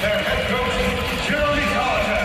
their head coach, Jeremy Colliton.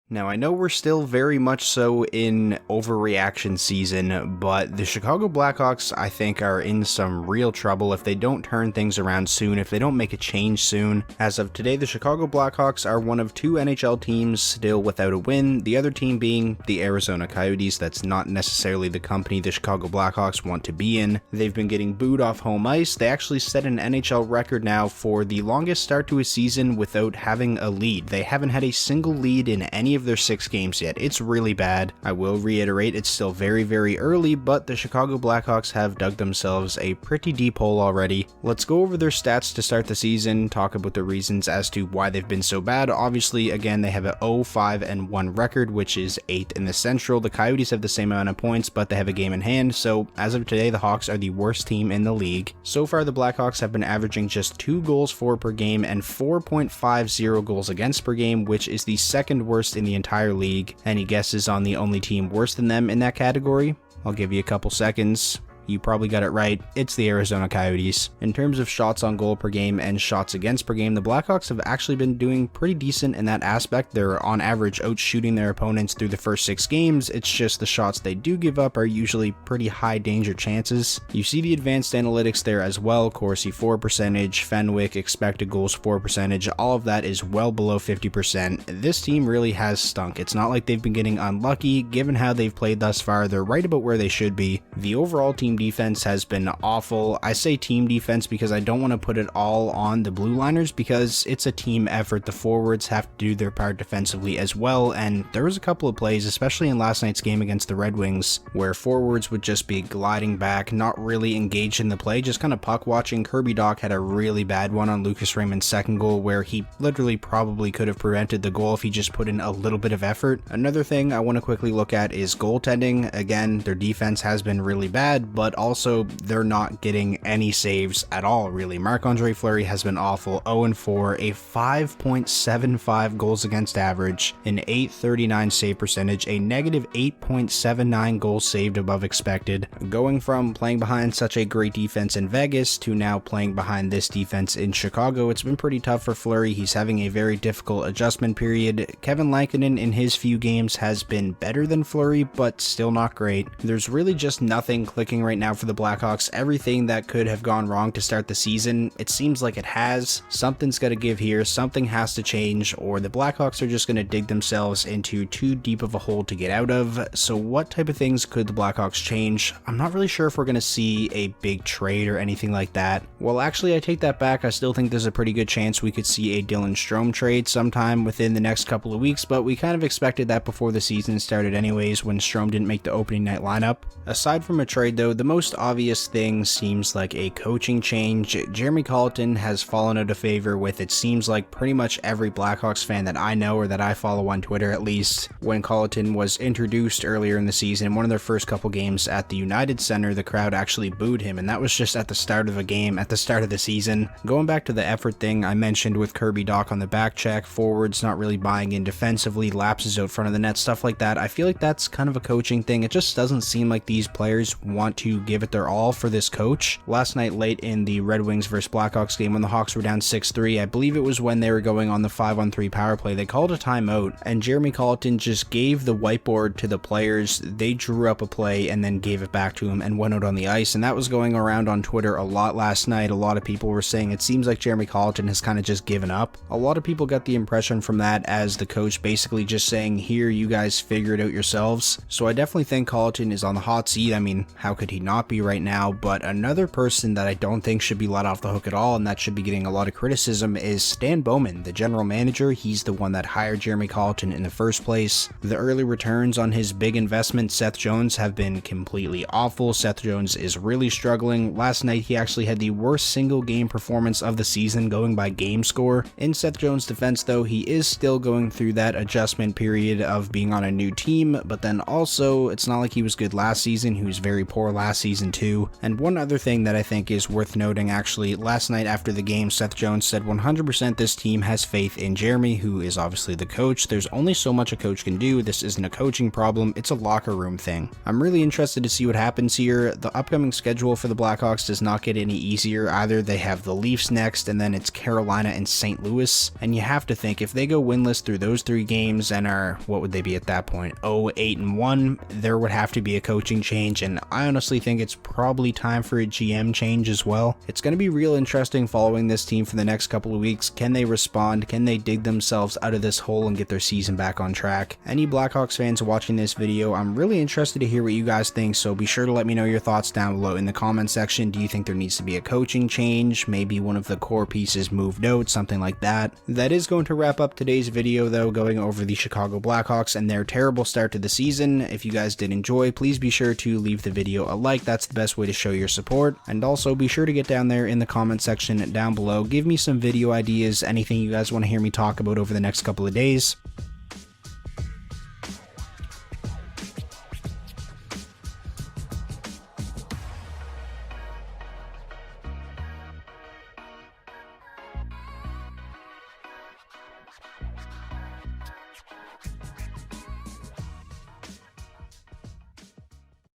Now, I know we're still very much so in overreaction season, but the Chicago Blackhawks, I think, are in some real trouble if they don't turn things around soon, if they don't make a change soon. As of today, the Chicago Blackhawks are one of two NHL teams still without a win, the other team being the Arizona Coyotes. That's not necessarily the company the Chicago Blackhawks want to be in. They've been getting booed off home ice. They actually set an NHL record now for the longest start to a season without having a lead. They haven't had a single lead in any of their 6 games yet. It's really bad. I will reiterate, it's still very, very early, but the Chicago Blackhawks have dug themselves a pretty deep hole already. Let's go over their stats to start the season, talk about the reasons as to why they've been so bad. Obviously, again, they have a 0-5-1 record, which is 8th in the Central. The Coyotes have the same amount of points, but they have a game in hand, so as of today, the Hawks are the worst team in the league. So far, the Blackhawks have been averaging just 2 goals for per game and 4.50 goals against per game, which is the second worst in the entire league. Any guesses on the only team worse than them in that category? I'll give you a couple seconds. You probably got it right. It's the Arizona Coyotes. In terms of shots on goal per game and shots against per game, the Blackhawks have actually been doing pretty decent in that aspect. They're on average out shooting their opponents through the first 6 games. It's just the shots they do give up are usually pretty high danger chances. You see the advanced analytics there as well. Corsi for percentage, Fenwick expected goals for percentage, all of that is well below 50%. This team really has stunk. It's not like they've been getting unlucky. Given how they've played thus far, they're right about where they should be. The overall team defense has been awful. I say team defense because I don't want to put it all on the blue liners because it's a team effort. The forwards have to do their part defensively as well, and there was a couple of plays, especially in last night's game against the Red Wings, where forwards would just be gliding back, not really engaged in the play, just kind of puck watching. Kirby Dach had a really bad one on Lucas Raymond's second goal where he literally probably could have prevented the goal if he just put in a little bit of effort. Another thing I want to quickly look at is goaltending. Again, their defense has been really bad, but also they're not getting any saves at all, really. Marc-Andre Fleury has been awful, 0-4, a 5.75 goals against average, an .839 save percentage, a negative 8.79 goals saved above expected. Going from playing behind such a great defense in Vegas to now playing behind this defense in Chicago, it's been pretty tough for Fleury. He's having a very difficult adjustment period. Kevin Lankinen in his few games has been better than Fleury, but still not great. There's really just nothing clicking right now for the Blackhawks. Everything that could have gone wrong to start the season, it seems like it has. Something's got to give here, something has to change, or the Blackhawks are just going to dig themselves into too deep of a hole to get out of. So what type of things could the Blackhawks change? I'm not really sure if we're going to see a big trade or anything like that. Well, actually, I take that back. I still think there's a pretty good chance we could see a Dylan Strome trade sometime within the next couple of weeks, but we kind of expected that before the season started anyways, when Strome didn't make the opening night lineup. Aside from a trade though, the most obvious thing seems like a coaching change. Jeremy Colliton has fallen out of favor with, it seems like, pretty much every Blackhawks fan that I know or that I follow on Twitter at least. When Colliton was introduced earlier in the season, one of their first couple games at the United Center, the crowd actually booed him, and that was just at the start of a game, at the start of the season. Going back to the effort thing I mentioned with Kirby Dach on the back check, forwards not really buying in defensively, lapses out front of the net, stuff like that, I feel like that's kind of a coaching thing. It just doesn't seem like these players want to give it their all for this coach. Last night late in the Red Wings versus Blackhawks game when the Hawks were down 6-3, I believe it was when they were going on the 5-on-3 power play, they called a timeout and Jeremy Colliton just gave the whiteboard to the players. They drew up a play and then gave it back to him and went out on the ice, and that was going around on Twitter a lot last night. A lot of people were saying it seems like Jeremy Colliton has kind of just given up. A lot of people got the impression from that as the coach basically just saying, here, you guys figure it out yourselves. So I definitely think Colliton is on the hot seat. I mean, how could he not be right now? But another person that I don't think should be let off the hook at all, and that should be getting a lot of criticism, is Stan Bowman, the general manager. He's the one that hired Jeremy Colliton in the first place. The early returns on his big investment, Seth Jones, have been completely awful. Seth Jones is really struggling. Last night, he actually had the worst single game performance of the season, going by game score. In Seth Jones' defense, though, he is still going through that adjustment period of being on a new team, but then also, it's not like he was good last season. He was very poor last last season too. And one other thing that I think is worth noting, actually, last night after the game, Seth Jones said 100% this team has faith in Jeremy, who is obviously the coach. There's only so much a coach can do. This isn't a coaching problem, it's a locker room thing. I'm really interested to see what happens here. The upcoming schedule for the Blackhawks does not get any easier either. They have the Leafs next, and then it's Carolina and St. Louis. And you have to think, if they go winless through those 3 games and are, what would they be at that point, 0-8-1, there would have to be a coaching change, and I honestly think it's probably time for a GM change as well. It's going to be real interesting following this team for the next couple of weeks. Can they respond? Can they dig themselves out of this hole and get their season back on track? Any Blackhawks fans watching this video, I'm really interested to hear what you guys think, so be sure to let me know your thoughts down below in the comment section. Do you think there needs to be a coaching change? Maybe one of the core pieces moved out, something like that. That is going to wrap up today's video though, going over the Chicago Blackhawks and their terrible start to the season. If you guys did enjoy, please be sure to leave the video a like. That's the best way to show your support. And also be sure to get down there in the comment section down below. Give me some video ideas, anything you guys want to hear me talk about over the next couple of days.